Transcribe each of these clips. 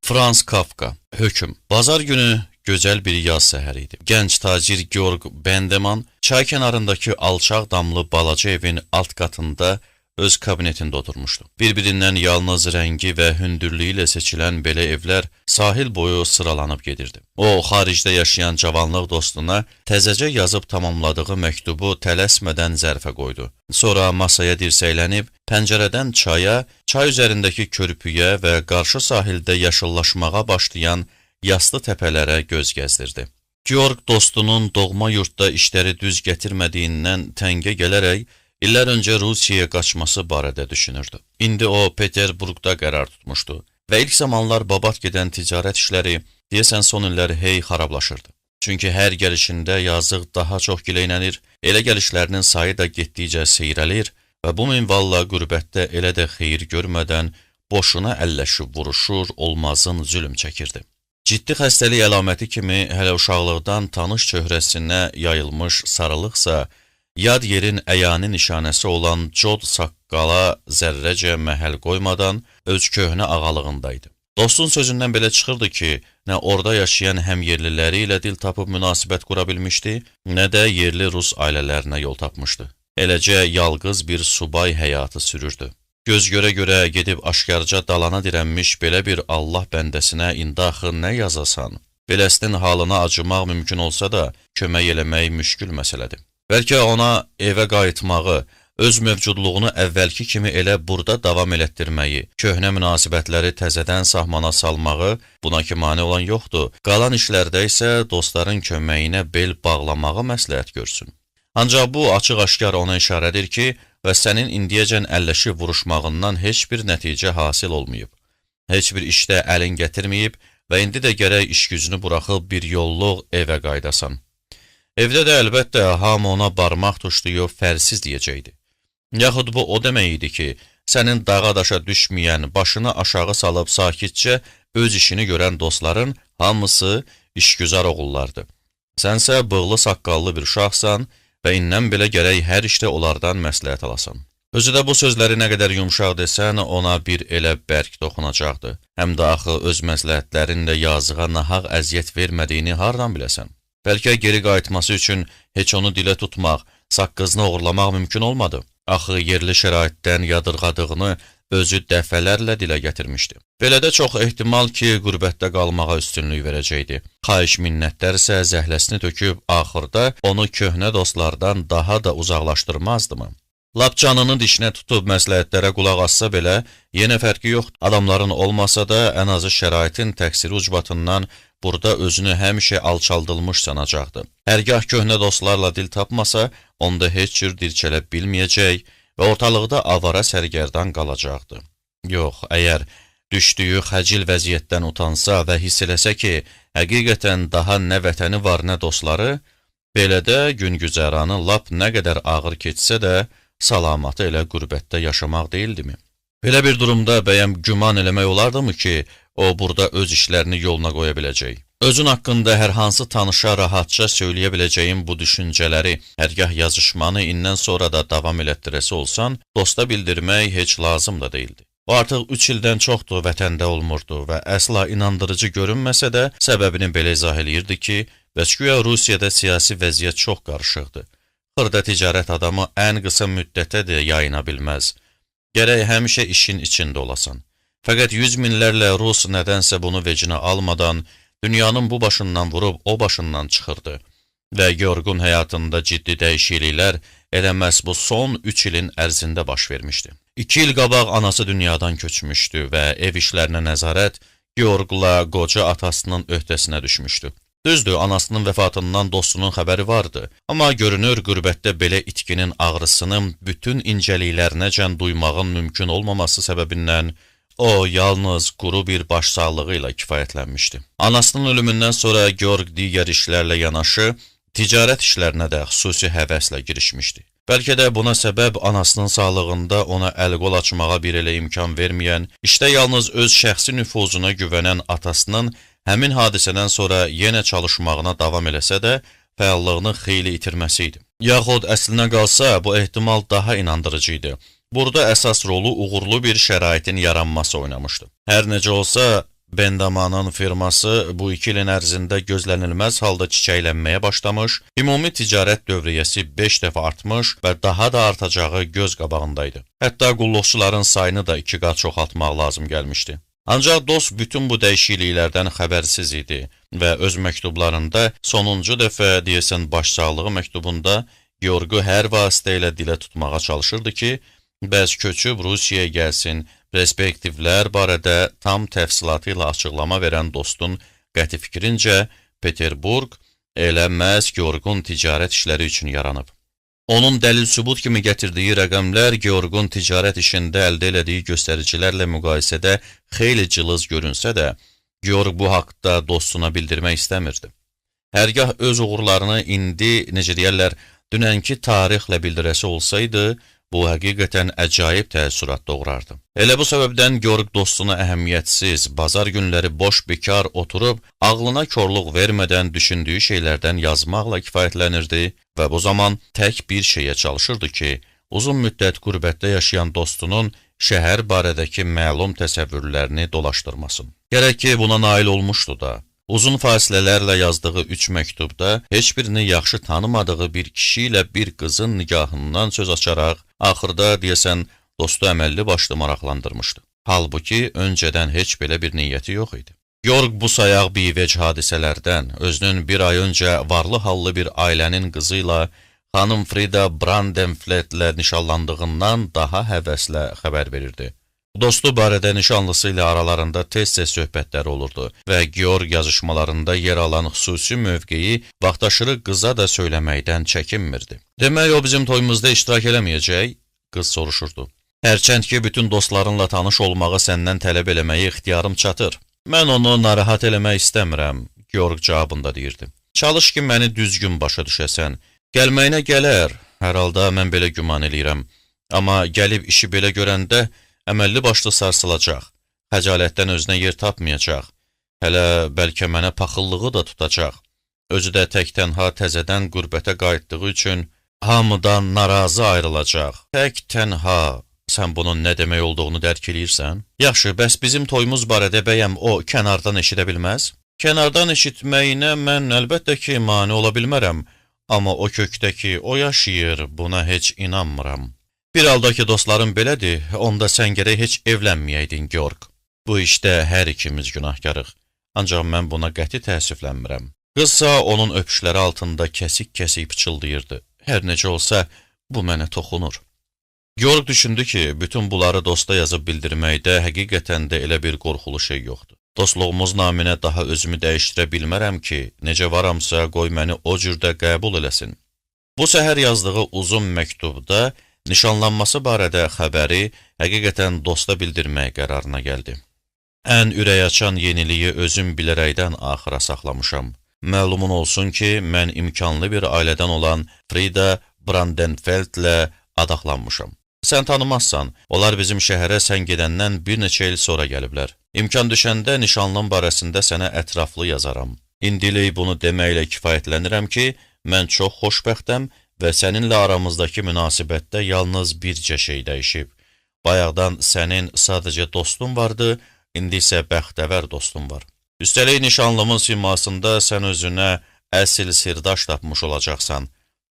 Franz Kafka, Hökm. Bazar günü gözəl bir yaz səhəri idi. Gənc tacir Georg Bendeman çay kənarındakı alçaq damlı balaca evin alt qatında öz kabinetində oturmuşdu. Bir-birindən yalnız rəngi və hündürlüyü ilə seçilən belə evlər sahil boyu sıralanıb gedirdi. O, xaricdə yaşayan cavanlıq dostuna təzəcə yazıb tamamladığı məktubu tələsmədən zərfə qoydu. Sonra masaya dirsəklənib, pəncərədən çaya, çay üzərindəki körpüyə və qarşı sahildə yaşıllaşmağa başlayan yaslı təpələrə göz gəzdirdi. Georg dostunun doğma yurtda işləri düz gətirmədiyindən təngə gələrək, İllər öncə Rusiyaya qaçması barədə düşünürdü. İndi o, Peterburqda qərar tutmuşdu və ilk zamanlar babat gedən ticarət işləri deyəsən son illər hey xarablaşırdı. Çünki hər gəlişində yazıq daha çox gileylənir, elə gəlişlərinin sayı da getdikcə seyrəlir və bu minvalla qürbətdə elə də xeyir görmədən boşuna əlləşib vuruşur, olmazın zülm çəkirdi. Ciddi xəstəlik əlaməti kimi hələ uşaqlıqdan tanış çöhrəsinə yayılmış sarılıqsa, yad yerin əyani nişanəsi olan cod saqqala zərrəcə məhəl qoymadan öz köhnə ağalığındaydı. Dostun sözündən belə çıxırdı ki, nə orada yaşayan həmyerliləri ilə dil tapıb münasibət qura bilmişdi, nə də yerli rus ailələrinə yol tapmışdı. Eləcə yalqız bir subay həyatı sürürdü. Göz görə-görə gedib aşkarca dalana dirənmiş belə bir Allah bəndəsinə indi axı nə yazasan? Beləsinin halına acımaq mümkün olsa da, kömək eləmək müşkül məsələdir. Bəlkə ona evə qayıtmağı, öz mövcudluğunu əvvəlki kimi elə burada davam elətdirməyi, köhnə münasibətləri təzədən sahmana salmağı buna ki mane olan yoxdur. Qalan işlərdə isə dostların köməyinə bel bağlamağı məsləhət görsün. Ancaq bu açıq-aşkar ona işarədir ki, və sənin indiyəcən əlləşib vuruşmağından heç bir nəticə hasil olmayıb. Heç bir işdə əlin gətirməyib və indi də gərək iş gücünü buraxıb bir yolluq evə qaydasan. Evdə də əlbəttə hamı ona barmaq tuşlayıb fərsiz deyəcəkdi. Yaxud bu o demək idi ki, sənin dağa daşa düşməyən, başını aşağı salıb sakitcə öz işini görən dostların hamısı işgüzar oğullardı. Sənsə bığlı saqqallı bir uşaqsan və indən belə gərək hər işdə onlardan məsləhət alasan. Özü də bu sözləri nə qədər yumşaq desən, ona bir elə bərk toxunacaqdı. Həm də axı öz məsləhətlərində yazığa nahaq əziyyət vermədiyini hardan biləsən? Bəlkə geri qayıtması üçün heç onu dilə tutmaq, saqqızını oğurlamaq mümkün olmadı. Axı yerli şəraitdən yadırğadığını özü dəfələrlə dilə gətirmişdi. Belə də çox ehtimal ki, qürbətdə qalmağa üstünlük verəcəkdi. Xahiş minnətlər isə zəhləsini töküb axırda onu köhnə dostlardan daha da uzaqlaşdırmazdımı? Lap canını dişinə tutub məsləhətlərə qulaq assa belə, yenə fərqi yoxdur. Adamların olmasa da ən azı şəraitin təqsiri ucbatından burada özünü həmişə alçaldılmış sanacaqdı. Hərgah köhnə dostlarla dil tapmasa, onda heç cür dirçələ bilməyəcək və ortalıqda avara sərgərdan qalacaqdı. Yox, əgər düşdüyü xəcil vəziyyətdən utansa və hiss eləsə ki, həqiqətən daha nə vətəni var, nə dostları, belə də gün güzəranı lap nə qədər ağır keçsə də, salamatı elə qürbətdə yaşamaq deyildimi? Belə bir durumda bəyəm güman eləmək olardımı ki, o burada öz işlərini yoluna qoya biləcək? Özün haqqında hər hansı tanışa rahatça söyləyə biləcəyin bu düşüncələri, hərgah yazışmanı indən sonra da davam elətdirəsi olsan, dosta bildirmək heç lazım da deyildi. O artıq 3 ildən çoxdur vətəndə olmurdu və əsla inandırıcı görünməsə də səbəbini belə izah eləyirdi ki, bəs-güya Rusiyada siyasi vəziyyət çox qarışıqdır. Xırda ticarət adamı ən qısa müddətə də yayına bilməz. Gərək həmişə işin içində olasan. Fəqət 100 minlərlə Rus nədənsə bunu vecinə almadan, dünyanın bu başından vurub o başından çıxırdı və Georgun həyatında ciddi dəyişikliklər elə məhz bu son 3 ilin ərzində baş vermişdi. 2 il qabaq anası dünyadan köçmüşdü və ev işlərinə nəzarət Georgla qoca atasının öhdəsinə düşmüşdü. Düzdür, anasının vəfatından dostunun xəbəri vardı, amma görünür qürbətdə belə itkinin ağrısının bütün incəliklərinəcən duymağın mümkün olmaması səbəbindən o, yalnız quru bir başsağlığı ilə kifayətlənmişdi. Anasının ölümündən sonra Georg digər işlərlə yanaşı, ticarət işlərinə də xüsusi həvəslə girişmişdi. Bəlkə də buna səbəb anasının sağlığında ona əl-qol açmağa bir elə imkan verməyən, işdə yalnız öz şəxsi nüfuzuna güvənən atasının həmin hadisədən sonra yenə çalışmağına davam eləsə də, fəallığını xeyli itirməsi idi. Yaxud əslinə qalsa, bu ehtimal daha inandırıcı idi. Burada əsas rolu uğurlu bir şəraitin yaranması oynamışdı. Hər necə olsa, Bendamanın firması bu 2 ilin ərzində gözlənilməz halda çiçəklənməyə başlamış, ümumi ticarət dövriyyəsi 5 dəfə artmış və daha da artacağı göz qabağındaydı. Hətta qulluqçuların sayını da 2 qat çoxaltmaq lazım gəlmişdi. Ancaq dost bütün bu dəyişikliklərdən xəbərsiz idi və öz məktublarında sonuncu dəfə deyəsən başsağlığı məktubunda Georgu hər vasitə ilə dilə tutmağa çalışırdı ki, bəs köçüb Rusiyaya gəlsin, perspektivlər barədə tam təfsilatı ilə açıqlama verən dostun qəti fikrincə Peterburq elə məhz Georgun ticarət işləri üçün yaranıb. Onun dəlil sübut kimi gətirdiyi rəqəmlər Georgun ticarət işində əldə elədiyi göstəricilərlə müqayisədə xeyli cılız görünsə də, Georg bu haqda dostuna bildirmək istəmirdi. Hərgah öz uğurlarını indi, necə deyərlər, dünənki tarixlə bildirəsi olsaydı, bu həqiqətən əcayib təəssürat doğurardı. Elə bu səbəbdən Georg dostuna əhəmiyyətsiz, bazar günləri boş bekar oturub, ağlına korluq vermədən düşündüyü şeylərdən yazmaqla kifayətlənirdi və bu zaman tək bir şeyə çalışırdı ki, uzun müddət qürbətdə yaşayan dostunun şəhər barədəki məlum təsəvvürlərini dolaşdırmasın. Gərək ki, buna nail olmuşdu da. Uzun fasilələrlə yazdığı 3 məktubda heç birini yaxşı tanımadığı bir kişi ilə bir qızın nigahından söz açaraq, axırda deyəsən dostu əməlli başlı maraqlandırmışdı. Halbuki öncədən heç belə bir niyyəti yox idi. Georg bu sayaq bivec hadisələrdən, özünün bir ay öncə varlı hallı bir ailənin qızı ilə xanım Frida Brandenfletlə nişanlandığından daha həvəslə xəbər verirdi. Dostu barədə nişanlısı ilə aralarında tez-tez söhbətlər olurdu və Georg yazışmalarında yer alan xüsusi mövqeyi vaxtaşırı qıza da söyləməkdən çəkinmirdi. Demək, o bizim toyumuzda iştirak eləməyəcək? Qız soruşurdu. Hərçənd ki, bütün dostlarınla tanış olmağı səndən tələb eləməyi ixtiyarım çatır. Mən onu narahat eləmək istəmirəm, Georg cavabında deyirdi. Çalış ki, məni düzgün başa düşəsən. Gəlməyinə gələr, hər halda mən belə güman eləyirəm. Amma gəlib işi belə görəndə əməlli başlı sarsılacaq, xəcalətdən özünə yer tapmayacaq, hələ bəlkə mənə paxıllığı da tutacaq. Özü də tək-tənha təzədən qürbətə qayıtdığı üçün hamıdan narazı ayrılacaq. Tək-tənha, sən bunun nə demək olduğunu dərk eləyirsən? Yaxşı, bəs bizim toyumuz barədə bəyəm o kənardan eşidə bilməz? Kənardan eşitməyinə mən əlbəttə ki, mane ola bilmərəm, amma o kökdə ki, o yaşayır, buna heç inanmıram. Bir halda ki, dostlarım belədir, onda sən gərək heç evlənməyəydin, Georg. Bu işdə hər ikimiz günahkarıq, ancaq mən buna qəti təəssüflənmirəm. Qızsa onun öpüşləri altında kəsik-kəsik pıçıldayırdı. Hər necə olsa, bu mənə toxunur. Georg düşündü ki, bütün bunları dosta yazıb bildirməkdə həqiqətən də elə bir qorxulu şey yoxdur. Dostluğumuz naminə daha özümü dəyişdirə bilmərəm ki, necə varamsa qoy məni o cürdə qəbul eləsin. Bu səhər yazdığı uzun məktubda nişanlanması barədə xəbəri həqiqətən dosta bildirmək qərarına gəldi. Ən ürəkaçan yeniliyi özüm bilərəkdən axıra saxlamışam. Məlumun olsun ki, mən imkanlı bir ailədən olan Frida Brandenfeldlə adaxlanmışam. Sən tanımazsan, onlar bizim şəhərə sən gedəndən bir neçə il sonra gəliblər. İmkan düşəndə nişanlım barəsində sənə ətraflı yazaram. İndilik bunu deməklə kifayətlənirəm ki, mən çox xoşbəxtəm və səninlə aramızdakı münasibətdə yalnız bircə şey dəyişib. Bayaqdan sənin sadəcə dostun vardı, indi isə bəxtəvər dostun var. Üstəlik nişanlımın simasında sən özünə əsl sirdaş tapmış olacaqsan.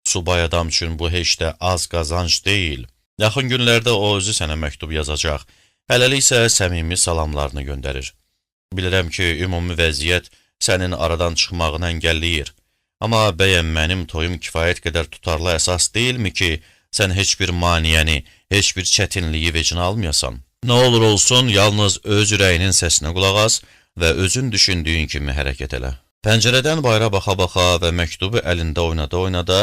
Subay adam üçün bu heç də az qazanc deyil. Yaxın günlərdə o özü sənə məktub yazacaq. Hələlik isə səmimi salamlarını göndərir. Bilirəm ki, ümumi vəziyyət sənin aradan çıxmağını əngəlləyir. Amma bəyəm mənim toyum kifayət qədər tutarlı əsas deyilmi ki, sən heç bir maniyəni, heç bir çətinliyi vecinə almayasan? Nə olur olsun, yalnız öz ürəyinin səsinə qulaq as və özün düşündüyün kimi hərəkət elə. Pəncərədən bayra baxa-baxa və məktubu əlində oynada-oynada,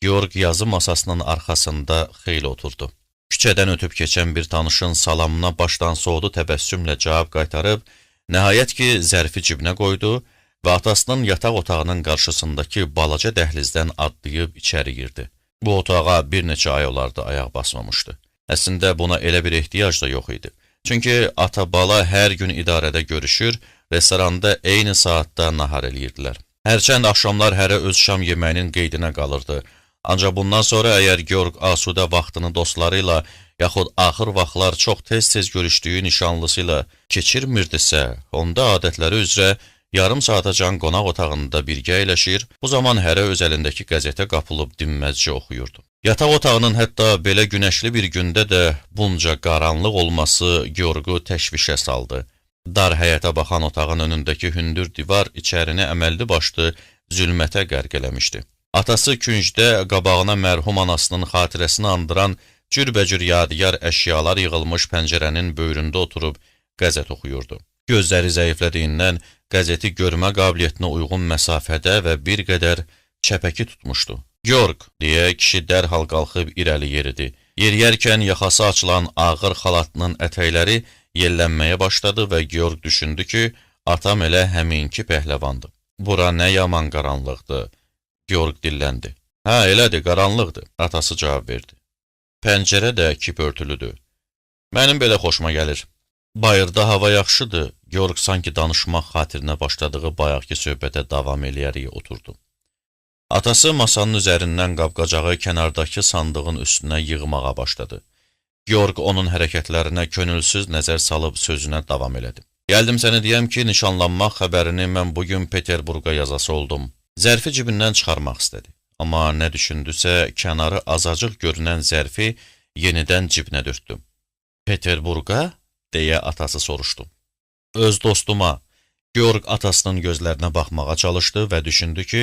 Georg yazı masasının arxasında xeyli oturdu. Küçədən ötüb keçən bir tanışın salamına başdan soğudu təbəssümlə cavab qaytarıb, nəhayət ki, zərfi cibinə qoydu və atasının yataq otağının qarşısındakı balaca dəhlizdən adlayıb içəri girdi. Bu otağa bir neçə ay olardı ayaq basmamışdı. Əslində buna elə bir ehtiyac da yox idi. Çünki ata-bala hər gün idarədə görüşür, restoranda eyni saatda nahar eləyirdilər. Hərçənd axşamlar hərə öz şam yeməyinin qeydinə qalırdı. Ancaq bundan sonra əgər Georg asudə vaxtını dostları ilə yaxud axır vaxtlar çox tez-tez görüşdüyü nişanlısı ilə keçirmirdisə, onda adətləri üzrə yarım saatacan qonaq otağında birgə əyləşir, bu zaman hərə öz əlindəki qəzetə qapılıb dinməzcə oxuyurdu. Yataq otağının hətta belə günəşli bir gündə də bunca qaranlıq olması Georgu təşvişə saldı. Dar həyətə baxan otağın önündəki hündür divar içərini əməlli başlı zülmətə qərq eləmişdi. Atası küncdə qabağına mərhum anasının xatirəsini andıran cürbəcür yadigar əşyalar yığılmış pəncərənin böyründə oturub qəzet oxuyurdu. Gözləri zəiflədiyindən qəzeti görmə qabiliyyətinə uyğun məsafədə və bir qədər çəpəki tutmuşdu. Georg, deyə kişi dərhal qalxıb irəli yeridi. Yeriyərkən yaxası açılan ağır xalatının ətəkləri yellənməyə başladı və Georg düşündü ki, atam elə həminki pəhləvandı. Bura nə yaman qaranlıqdır, Georg dilləndi. Hə, elədir, qaranlıqdır, atası cavab verdi. Pəncərə də kip örtülüdür. Mənim belə xoşuma gəlir. Bayırda hava yaxşıdır, Georg sanki danışmaq xatirinə başladığı bayaqki söhbətə davam eləyərək oturdu. Atası masanın üzərindən qab-qacağı kənardakı sandığın üstünə yığmağa başladı. Georg onun hərəkətlərinə könülsüz nəzər salıb sözünə davam elədi. Gəldim sənə deyəm ki, nişanlanmaq xəbərini mən bugün Peterburqa yazası oldum. Zərfi cibindən çıxarmaq istədi. Amma nə düşündüsə, kənarı azacıq görünən zərfi yenidən cibinə dürtdü. Peterburqa? Deyə atası soruşdu. Öz dostuma, Georg atasının gözlərinə baxmağa çalışdı və düşündü ki,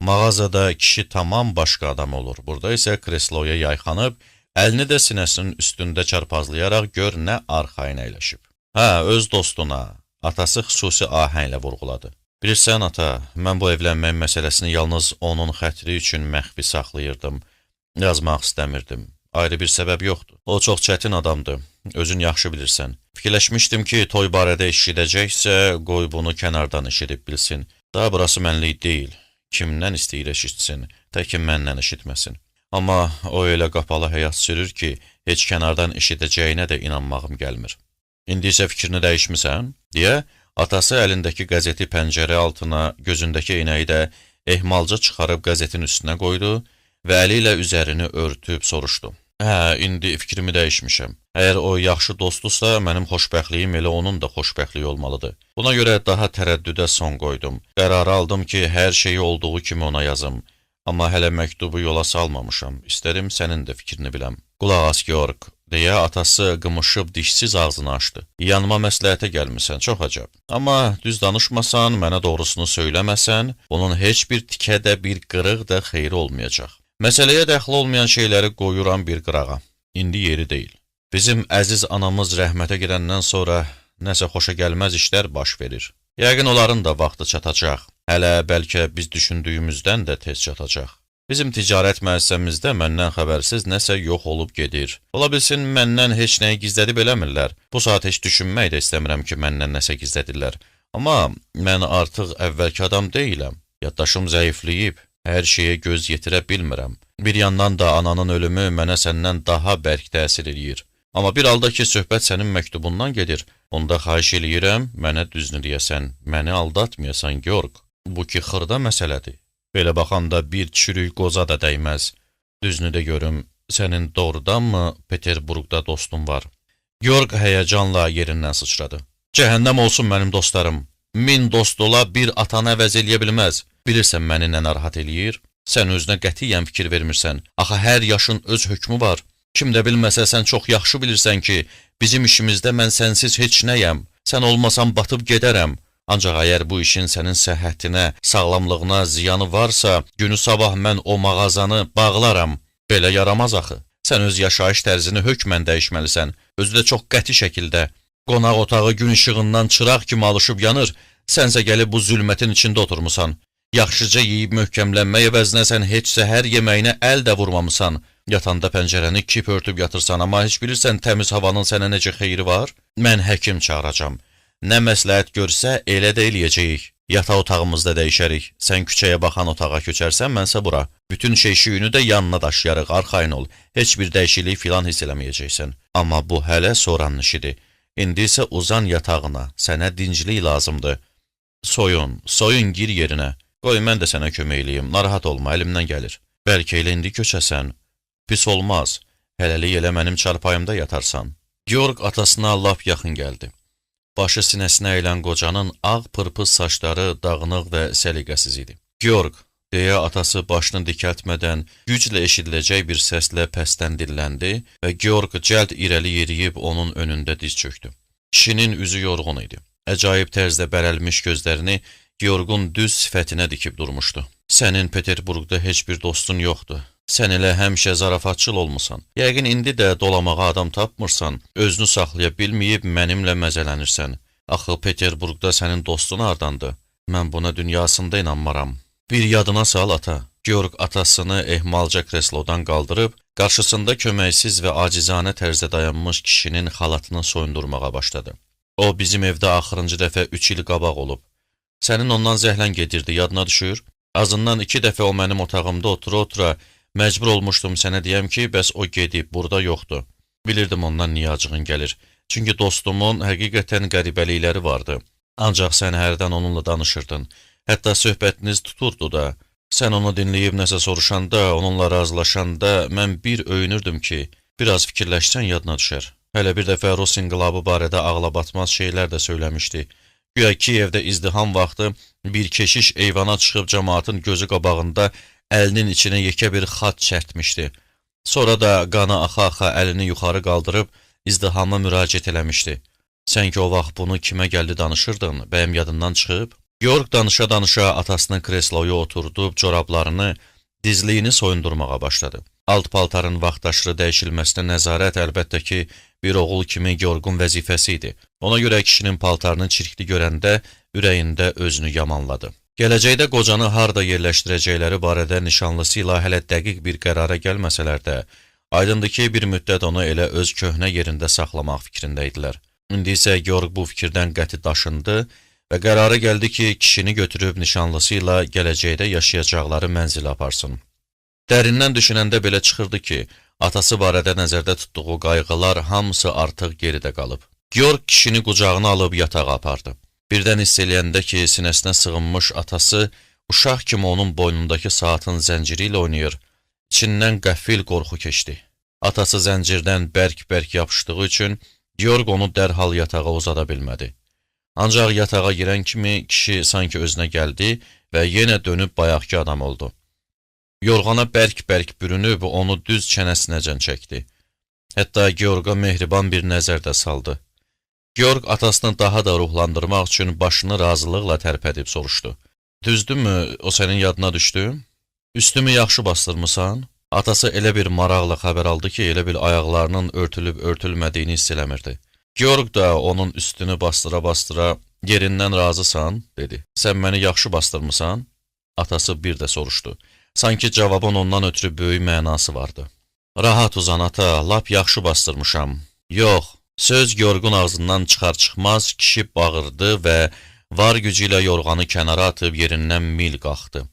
mağazada kişi tamam başqa adam olur. Burada isə kresloya yayxanıb, əlini də sinəsinin üstündə çarpazlayaraq gör nə arxayın əyləşib. Hə, öz dostuna, atası xüsusi ahənglə vurğuladı. Bilirsən, ata, mən bu evlənmək məsələsini yalnız onun xətri üçün məxfi saxlayırdım. Yazmaq istəmirdim. Ayrı bir səbəb yoxdur. O çox çətin adamdır. Özün yaxşı bilirsən. Fikirləşmişdim ki, toy barədə eşidəcəksə, qoy bunu kənardan eşidib bilsin. Daha burası mənlik deyil. Kimdən istəyir eşitsin, təki məndən eşitməsin. Amma o elə qapalı həyat sürür ki, heç kənardan eşidəcəyinə də inanmağım gəlmir. İndi isə fikrini dəyişmisən? Deyə atası əlindəki qəzeti pəncərə altına, gözündəki eynəyi də ehmalca çıxarıb qəzetin üstünə qoydu və əli ilə üzərini örtüb soruşdu. Hə, indi fikrimi dəyişmişəm. Əgər o yaxşı dostdursa, mənim xoşbəxtliyim elə onun da xoşbəxtliyi olmalıdır. Buna görə daha tərəddüdə son qoydum. Qərarı aldım ki, hər şeyi olduğu kimi ona yazım. Amma hələ məktubu yola salmamışam. İstədim sənin də fikrini biləm. Qulaq as, Georg, deyə atası qımışıb dişsiz ağzını açdı. Yanıma məsləhətə gəlmisən, çox acab. Amma düz danışmasan, mənə doğrusunu söyləməsən, onun heç bir tikə də bir qırıq da xeyri olmayacaq. Məsələyə dəxli olmayan şeyləri qoyuram bir qırağa. İndi yeri deyil. Bizim əziz anamız rəhmətə gedəndən sonra nəsə xoşa gəlməz işlər baş verir. Yəqin onların da vaxtı çatacaq. Hələ bəlkə biz düşündüyümüzdən də tez çatacaq. Bizim ticarət müəssisəmizdə məndən xəbərsiz nəsə yox olub gedir. Ola bilsin, məndən heç nəyi gizlədib eləmirlər. Bu saat heç düşünmək də istəmirəm ki, məndən nəsə gizlədirlər. Amma mən artıq əvvəlki adam deyiləm. Yaddaşım zəifləyib, hər şeyə göz yetirə bilmirəm. Bir yandan da ananın ölümü mənə səndən daha bərk təsir eləyir. Amma bir halda ki, söhbət sənin məktubundan gedir. Onda xahiş eləyirəm, mənə düzünü deyəsən, məni aldatmayasan, Georg. Bu ki, xırda məsələdir. Belə baxanda bir çürük qoza da dəyməz. Düzünü də görüm, sənin doğrudanmı Peterburqda dostun var? Georg həyəcanla yerindən sıçradı. Cəhənnəm olsun mənim dostlarım. 1000 dost ola bir atanı əvəz eləyə bilməz. Bilirsən məni nə narahat eləyir? Sən özünə qətiyyən fikir vermirsən. Axı hər yaşın öz hökmü var. Kim də bilməsə sən çox yaxşı bilirsən ki, bizim işimizdə mən sənsiz heç nəyəm. Sən olmasan batıb gedərəm. Ancaq əgər bu işin sənin səhhətinə, sağlamlığına ziyanı varsa, günü sabah mən o mağazanı bağlaram. Belə yaramaz axı. Sən öz yaşayış tərzini hökmən dəyişməlisən. Özü də çox qəti şəkildə. Qonaq otağı gün işığından çıraq kimi alışıb yanır. Sənsə gəlib bu zülmətin içində oturmusan. Yaxşıca yeyib möhkəmlənmək əvəzinə sən heç səhər yeməyinə əl də vurmamısan. Yatanda pəncərəni kip örtüb yatırsan, amma heç bilirsən təmiz havanın sənə necə xeyri var? Mən həkim çağıracam. Nə məsləhət görsə, elə də eləyəcəyik. Yataq otağımızda dəyişərik. Sən küçəyə baxan otağa köçərsən, mənsə bura. Bütün şey-şüyünü də yanına daşıyarıq, arxayın ol. Heç bir dəyişiklik filan hiss eləməyəcəksən. Amma bu hələ sonranın işidir. İndi isə uzan yatağına, sənə dinclik lazımdır. Soyun gir yerinə. Qoy mən də sənə kömək eləyim, narahat olma, əlimdən gəlir. Bəlkə elə indi köçəsən. Pis olmaz. Hələlik elə mənim çarpayımda yatarsan. Georg atasına lap yaxın gəldi. Başı sinəsinə əyilən qocanın ağ pırpız saçları dağınıq və səliqəsiz idi. Georg, deyə atası başını dikəltmədən güclə eşidiləcək bir səslə pəstən dilləndi və Georg cəld irəli yeriyib onun önündə diz çöktü. Kişinin üzü yorğun idi. Əcaib tərzdə bərəlmiş gözlərini Georgun düz sifətinə dikib durmuşdu. Sənin Peterburqda heç bir dostun yoxdur. Sən elə həmişə zarafatçıl olmusan. Yəqin indi də dolamağa adam tapmırsan, özünü saxlaya bilməyib mənimlə məzələnirsən. Axı Peterburqda sənin dostun hardandır? Mən buna dünyasında inanmaram. Bir yadına sal ata. Georg atasını ehmalca kreslodan qaldırıb, qarşısında köməksiz və acizanə tərzdə dayanmış kişinin xalatını soyundurmağa başladı. O bizim evdə axırıncı dəfə 3 il qabaq olub. Sənin ondan zəhlən gedirdi, yadına düşür? Azından 2 dəfə o mənim otağımda otura-otura məcbur olmuşdum sənə deyəm ki, bəs o gedib, burada yoxdur. Bilirdim ondan niyə acığın gəlir. Çünki dostumun həqiqətən qəribəlikləri vardı. Ancaq sən hərdən onunla danışırdın. Hətta söhbətiniz tuturdu da. Sən onu dinləyib nəsə soruşanda, onunla razılaşanda mən bir öyünürdüm ki, biraz fikirləşsən yadına düşər. Hələ bir dəfə Rus inqilabı barədə ağlabatmaz şeylər də söyləmişdi. Güya Kiyevdə izdiham vaxtı bir keşiş eyvana çıxıb cəmaatın gözü qabağında əlinin içinə yekə bir xat çərtmişdi. Sonra da qanı axa-axa əlini yuxarı qaldırıb izdihama müraciət eləmişdi. Sən ki o vaxt bunu kimə gəldi danışırdın, bəyəm yadından çıxıb? Georg danışa-danışa atasının kresloya oturdub corablarını, dizliyini soyundurmağa başladı. Alt paltarın vaxtaşırı dəyişilməsinə nəzarət əlbəttə ki, bir oğul kimi Georgun vəzifəsi idi. Ona görə kişinin paltarını çirkli görəndə ürəyində özünü yamanladı. Gələcəkdə qocanı harda yerləşdirəcəkləri barədə nişanlısı ilə hələ dəqiq bir qərara gəlməsələr də, aydındır ki, bir müddət onu elə öz köhnə yerində saxlamaq fikrində idilər. İndi isə Georg bu fikirdən qəti daşındı və qərara gəldi ki, kişini götürüb nişanlısı ilə gələcəkdə yaşayacaqları mənzilə aparsın. Dərindən düşünəndə belə çıxırdı ki, atası barədə nəzərdə tutduğu qayğılar hamısı artıq geridə qalıb. Georg kişini qucağına alıb yatağa apardı. Birdən hiss eləyəndə ki, sinəsinə sığınmış atası uşaq kimi onun boynundakı saatın zənciri ilə oynayır, içindən qəfil qorxu keçdi. Atası zəncirdən bərk-bərk yapışdığı üçün Georg onu dərhal yatağa uzada bilmədi. Ancaq yatağa girən kimi kişi sanki özünə gəldi və yenə dönüb bayaqki adam oldu. Yorğana bərk-bərk bürünüb onu düz çənəsinəcən çəkdi. Hətta Georga mehriban bir nəzər də saldı. Georg atasını daha da ruhlandırmaq üçün başını razılıqla tərpədib soruşdu. Düzdürmü, o sənin yadına düşdü? Üstümü yaxşı bastırmısan? Atası elə bir maraqla xəbər aldı ki, elə bir ayaqlarının örtülüb-örtülmədiyini hiss eləmirdi. Georg da onun üstünü bastıra-bastıra, yerindən razısan, dedi. Sən məni yaxşı bastırmısan? Atası bir də soruşdu. Sanki cavabın ondan ötürü böyük mənası vardı. Rahat uzan ata, lap yaxşı bastırmışam. Yox. Söz Georgun ağzından çıxar-çıxmaz kişi bağırdı və var gücü ilə yorğanı kənara atıb yerindən mil qalxdı.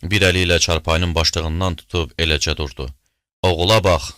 Bir əli ilə çarpayının başlığından tutub eləcə durdu. Oğula bax,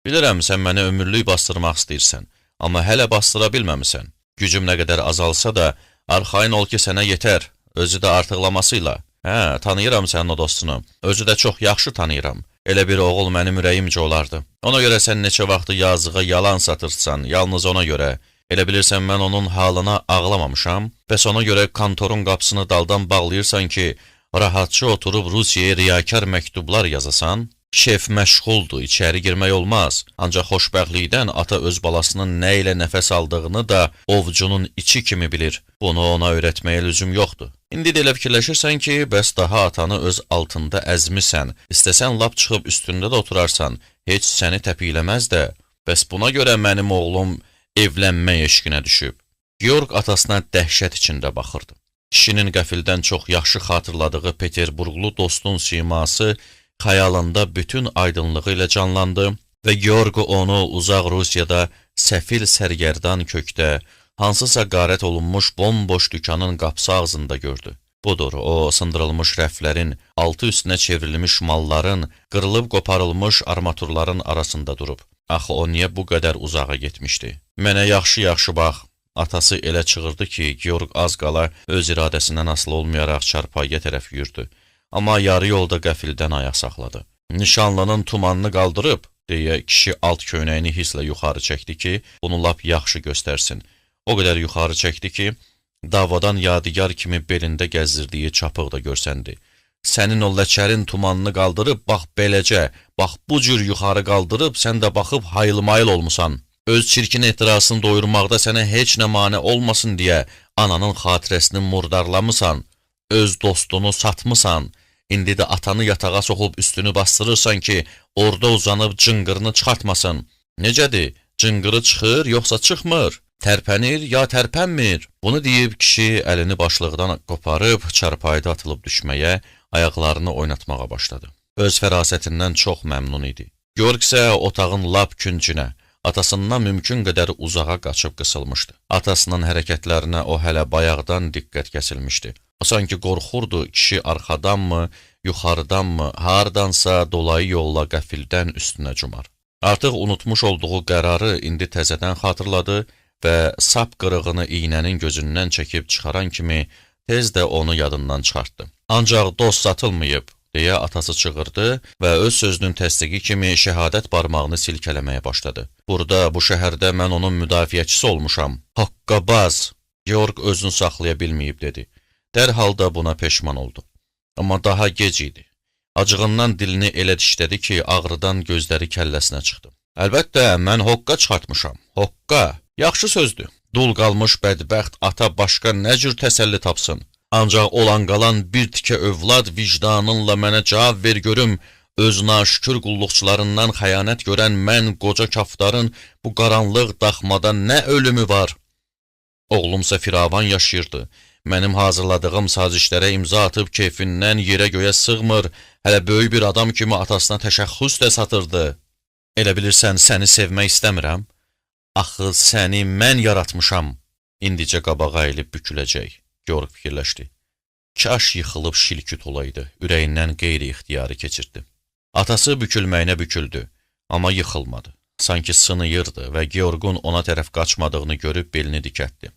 bilirəm sən məni ömürlük bastırmaq istəyirsən, amma hələ bastıra bilməmisən. Gücüm nə qədər azalsa da, arxayın ol ki sənə yetər, özü də artıqlamasıyla. Hə, tanıyıram sənin o dostunu, özü də çox yaxşı tanıyıram. Elə bir oğul mənim ürəyimcə olardı. Ona görə sən neçə vaxtı yazığa yalan satırsan, yalnız ona görə. Elə bilirsən mən onun halına ağlamamışam, bəs ona görə kontorun qapısını daldan bağlayırsan ki, rahatça oturub Rusiyaya riyakar məktublar yazasan? Şef məşğuldur, içəri girmək olmaz. Ancaq xoşbəxtlikdən ata öz balasının nə ilə nəfəs aldığını da ovcunun içi kimi bilir. Bunu ona öyrətməyə lüzum yoxdur. İndi də elə fikirləşirsən ki, bəs daha atanı öz altında əzmisən, istəsən lap çıxıb üstündə də oturarsan, heç səni təpikləməz də. Bəs buna görə mənim oğlum evlənmək eşqinə düşüb. Georg atasına dəhşət içində baxırdı. Kişinin qəfildən çox yaxşı xatırladığı Peterburqlu dostun siması xəyalında bütün aydınlığı ilə canlandı və Georg onu uzaq Rusiyada səfil sərgərdan kökdə, hansısa qarət olunmuş bomboş dükanın qapısı ağzında gördü. Budur, o sındırılmış rəflərin, altı üstünə çevrilmiş malların, qırılıb qoparılmış armaturların arasında durub. Axı o niyə bu qədər uzağa getmişdi? Mənə yaxşı-yaxşı bax. Atası elə çığırdı ki, Georg az qala öz iradəsindən asılı olmayaraq çarpayıya tərəf yürüdü. Amma yarı yolda qəfildən ayaq saxladı. Nişanlının tumanını qaldırıb, deyə kişi alt köynəyini hisslə yuxarı çəkdi ki, bunu lap yaxşı göstərsin. O qədər yuxarı çəkdi ki, davadan yadigar kimi belində gəzdirdiyi çapıq da görsəndi. Sənin o ləçərin tumanını qaldırıb, bax beləcə, bax bu cür yuxarı qaldırıb, sən də baxıb hayıl-mayıl olmusan. Öz çirkin ehtirasını doyurmaqda sənə heç nə mane olmasın deyə ananın xatirəsini murdarlamısan, öz dostunu satmısan, indi də atanı yatağa soxub üstünü bastırırsan ki, orada uzanıb cınqırını çıxartmasın. Necədir? Cınqırı çıxır, yoxsa çıxmır? Tərpənir, ya tərpənmir? Bunu deyib kişi əlini başlıqdan qoparıb, çarpayıda atılıb düşməyə, ayaqlarını oynatmağa başladı. Öz fərasətindən çox məmnun idi. Georg isə otağın lap küncünə, atasından mümkün qədər uzağa qaçıb qısılmışdı. Atasının hərəkətlərinə o hələ bayaqdan diqqət kəsilmişdi. O sanki qorxurdu, kişi arxadanmı, yuxarıdanmı, hardansa dolayı yolla qəfildən üstünə cumar. Artıq unutmuş olduğu qərarı indi təzədən xatırladı və sap qırığını iynənin gözündən çəkib çıxaran kimi tez də onu yadından çıxartdı. Ancaq dost satılmayıb, deyə atası çığırdı və öz sözünün təsdiqi kimi şəhadət barmağını silkələməyə başladı. Burada, bu şəhərdə mən onun müdafiəçisi olmuşam. Haqqabaz! Georg özünü saxlaya bilməyib dedi. Dərhal da buna peşman oldu. Amma daha gec idi. Acığından dilini elə dişlədi ki, ağrıdan gözləri kəlləsinə çıxdı. Əlbəttə, mən hoqqa çıxartmışam. Hoqqa! Yaxşı sözdür. Dul qalmış bədbəxt ata başqa nə cür təsəlli tapsın? Ancaq olan qalan bir tikə övlad vicdanınla mənə cavab ver görüm, öz naşükür qulluqçularından xəyanət görən mən qoca kafdarın bu qaranlıq daxmada nə ölümü var? Oğlumsa firavan yaşayırdı. Mənim hazırladığım sazişlərə imza atıb keyfindən yerə göyə sığmır, hələ böyük bir adam kimi atasına təşəxxüs də satırdı. Elə bilirsən, səni sevmək istəmirəm? Axı, səni mən yaratmışam. İndicə qabağa əyilib büküləcək. Georg fikirləşdi. Kaş yıxılıb şilküt olaydı, ürəyindən qeyri-ixtiyarı keçirdi. Atası bükülməyinə büküldü, amma yıxılmadı. Sanki sınıyırdı və Georgun ona tərəf qaçmadığını görüb belini dikətdi.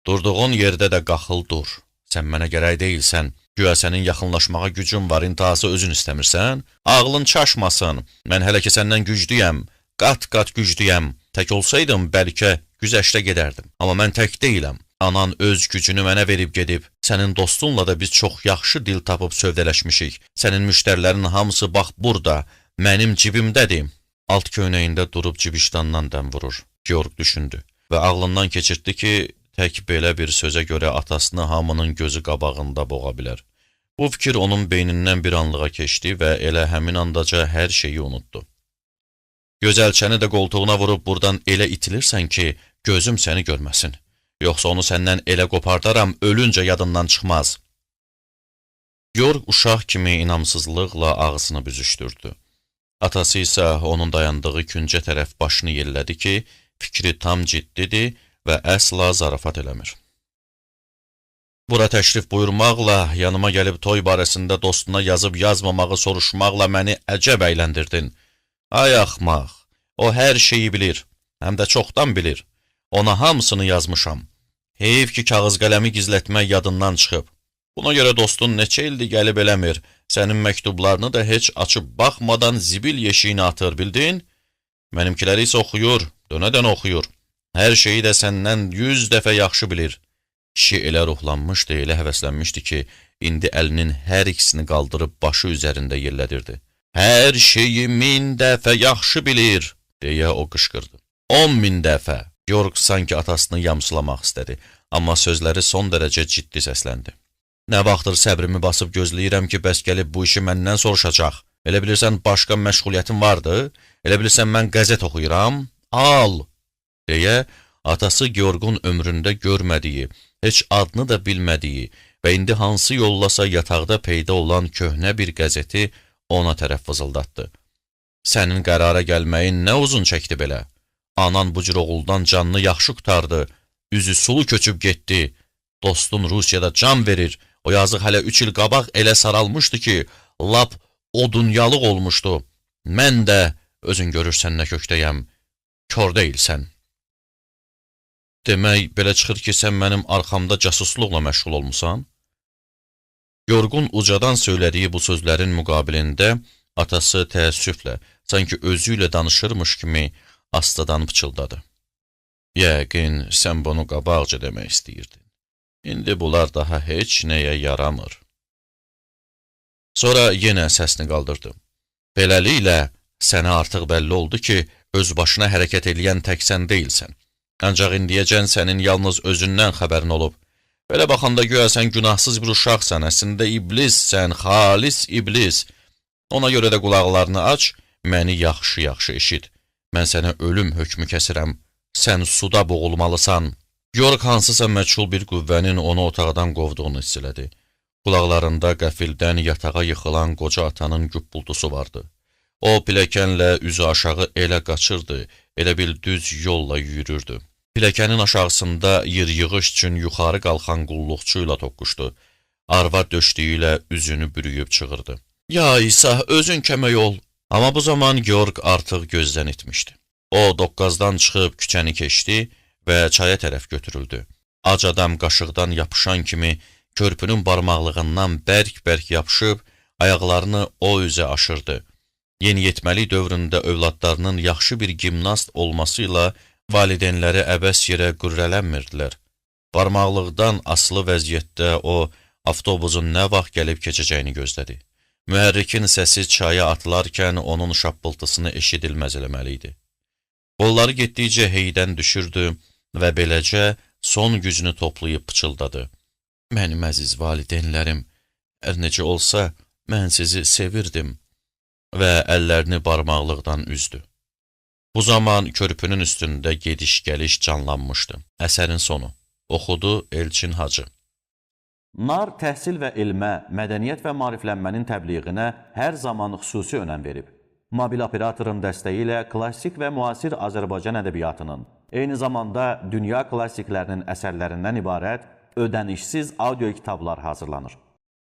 Durduğun yerdə də qaxıl dur. Sən mənə gərək deyilsən, güya sənin yaxınlaşmağa gücün var, intihası özün istəmirsən? Ağlın çaşmasın, mən hələ ki səndən güclüyəm, qat-qat güclüyəm. Tək olsaydım, bəlkə güzəştə gedərdim. Amma mən tək deyiləm. Anan öz gücünü mənə verib gedib. Sənin dostunla da biz çox yaxşı dil tapıb sövdələşmişik. Sənin müştərilərin hamısı bax burada, mənim cibimdədir. Alt köynəyində durub cibişdandan dəm vurur. Georg düşündü və ağlından keçirtdi ki, tək belə bir sözə görə atasını hamının gözü qabağında boğa bilər. Bu fikir onun beynindən bir anlığa keçdi və elə həmin andaca hər şeyi unutdu. Gözəlçəni də qoltuğuna vurub buradan elə itilirsən ki, gözüm səni görməsin. Yoxsa onu səndən elə qopardaram, ölüncə yadından çıxmaz. Georg uşaq kimi inamsızlıqla ağzını büzüşdürdü. Atası isə onun dayandığı küncə tərəf başını yellədi ki, fikri tam ciddidir və əsla zarafat eləmir. Bura təşrif buyurmaqla, yanıma gəlib toy barəsində dostuna yazıb yazmamağı soruşmaqla məni əcəb əyləndirdin. Ay axmaq, o hər şeyi bilir, həm də çoxdan bilir. Ona hamısını yazmışam. Heyif ki, kağız qələmi gizlətmək yadından çıxıb. Buna görə dostun neçə ildir gəlib eləmir, sənin məktublarını da heç açıb baxmadan zibil yeşiyini atır, bildin? Mənimkiləri isə oxuyur, dönədən oxuyur. Hər şeyi də səndən 100 dəfə yaxşı bilir. Kişi elə ruhlanmışdı, elə həvəslənmişdi ki, indi əlinin hər ikisini qaldırıb başı üzərində yellədirdi. Hər şeyi 1000 dəfə yaxşı bilir, deyə o qışqırdı. 10.000 dəfə. Georg sanki atasını yamsılamaq istədi, amma sözləri son dərəcə ciddi səsləndi. Nə vaxtdır səbrimi basıb gözləyirəm ki, bəs gəlib bu işi məndən soruşacaq. Elə bilirsən, başqa məşğuliyyətin vardı? Elə bilirsən, mən qəzet oxuyuram? Al! Deyə atası Georgun ömründə görmədiyi, heç adını da bilmədiyi və indi hansı yollasa yataqda peyda olan köhnə bir qəzeti ona tərəf vızıldatdı. Sənin qərara gəlməyin nə uzun çəkdi belə? Anan bu cür oğuldan canını yaxşı qutardı, üzü sulu köçüb getdi. Dostun Rusiyada can verir, o yazıq hələ 3 il qabaq elə saralmışdı ki, lap o dünyalıq olmuşdu. Mən də özün görürsən nə kökdəyəm, kör deyilsən. Demək, belə çıxır ki, sən mənim arxamda casusluqla məşğul olmusan? Georgun ucadan söylədiyi bu sözlərin müqabilində Atası təəssüflə, sanki özü ilə danışırmış kimi astadan pıçıldadı. Yəqin, sən bunu qabaqca demək istəyirdin. İndi bunlar daha heç nəyə yaramır. Sonra yenə səsini qaldırdı. Beləliklə, sənə artıq bəlli oldu ki, öz başına hərəkət eləyən tək sən deyilsən. Ancaq indiyəcən sənin yalnız özündən xəbərin olub. Belə baxanda güya sən günahsız bir uşaqsan, əslində iblissən, xalis iblis. Ona görə də qulaqlarını aç, məni yaxşı-yaxşı eşit. Mən sənə ölüm hökmü kəsirəm. Sən suda boğulmalısan. York hansısa məchul bir qüvvənin onu otaqdan qovduğunu hiss elədi. Qulaqlarında qəfildən yatağa yıxılan qoca atanın güppultusu vardı. O, piləkənlə üzü aşağı elə qaçırdı, elə bil düz yolla yürürdü. Piləkənin aşağısında yer-yığış üçün yuxarı qalxan qulluqçu ilə toqquşdu. Arvad döşdüyü ilə üzünü bürüyüb çığırdı. Ya İsa, özün kömək ol. Amma bu zaman Georg artıq gözdən itmişdi. O, doqqazdan çıxıb küçəni keçdi və çaya tərəf götürüldü. Ac adam qaşıqdan yapışan kimi körpünün barmaqlığından bərk-bərk yapışıb, ayaqlarını o üzə aşırdı. Yeniyetməlik dövründə övladlarının yaxşı bir gimnast olmasıyla valideynləri əbəs yerə qürrələnmirdilər. Barmaqlıqdan asılı vəziyyətdə o, avtobusun nə vaxt gəlib keçəcəyini gözlədi. Mühərrikin səsi çaya atılarkən onun şappıltısını eşidilməz eləməli idi. Qolları getdikcə heydən düşürdü və beləcə son gücünü toplayıb pıçıldadı. Mənim əziz valideynlərim, hər necə olsa, mən sizi sevirdim və əllərini barmaqlıqdan üzdü. Bu zaman körpünün üstündə gediş-gəliş canlanmışdı. Əsərin sonu. Oxudu Elçin Hacı. NAR təhsil və elmə, mədəniyyət və maariflənmənin təbliğinə hər zaman xüsusi önəm verib. Mobil operatorun dəstəyi ilə klassik və müasir Azərbaycan ədəbiyyatının, eyni zamanda dünya klassiklərinin əsərlərindən ibarət ödənişsiz audio kitablar hazırlanır.